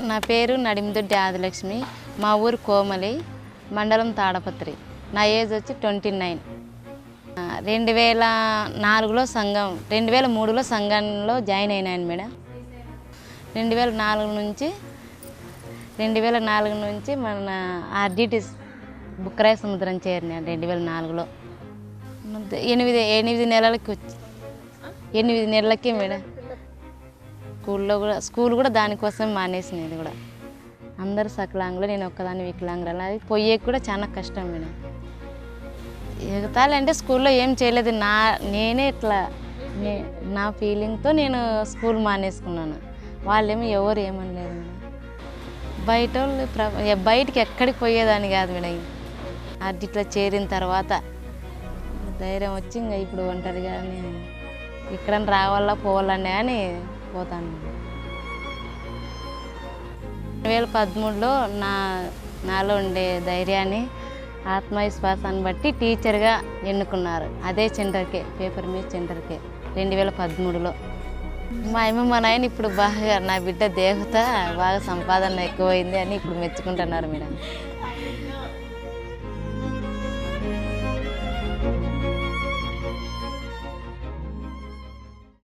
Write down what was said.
నా పేరు నడిమిదొడ్డి ఆదిలక్ష్మి. మా ఊరు కోమలి, మండలం తాడపత్రి. నా ఏజ్ వచ్చి 29. 2004లో 2003లో సంఘంలో జాయిన్ అయినాను మేడం. 2004 నుంచి మన ఆర్డిటి బుక్కరాయ సముద్రం చేరినాను 2004లో. 8 నెలలకి మేడం. స్కూల్ కూడా దానికోసం మానేసినది కూడా. అందరూ సకలాంగులు, నేను ఒక్కదాన్ని వికలాంగురాలు. అది పోయేకి కూడా చాలా కష్టం మేడం. ఎగతాళి అంటే స్కూల్లో ఏం చేయలేదు, నేనే ఇట్లా నా ఫీలింగ్తో నేను స్కూల్ మానేసుకున్నాను. వాళ్ళేమో ఎవరు ఏమనలేదు మేడం. బయటికి ఎక్కడికి పోయేదాన్ని కాదు మేడం. అది ఇట్లా చేరిన తర్వాత ధైర్యం వచ్చి ఇంకా ఇప్పుడు ఒంటరిగా ఇక్కడ రావాలా పోవాలనే అని పోతాను. 2013లో నాలో ఉండే ధైర్యాన్ని, ఆత్మవిశ్వాసాన్ని బట్టి టీచర్గా ఎన్నుకున్నారు. అదే సెంటర్కే, పేపర్ మీద సెంటర్కే 2013లో. మా అమ్మ మా నాయన ఇప్పుడు బాగా నా బిడ్డ దేవత, బాగా సంపాదన ఎక్కువైంది అని ఇప్పుడు మెచ్చుకుంటున్నారు మేడం.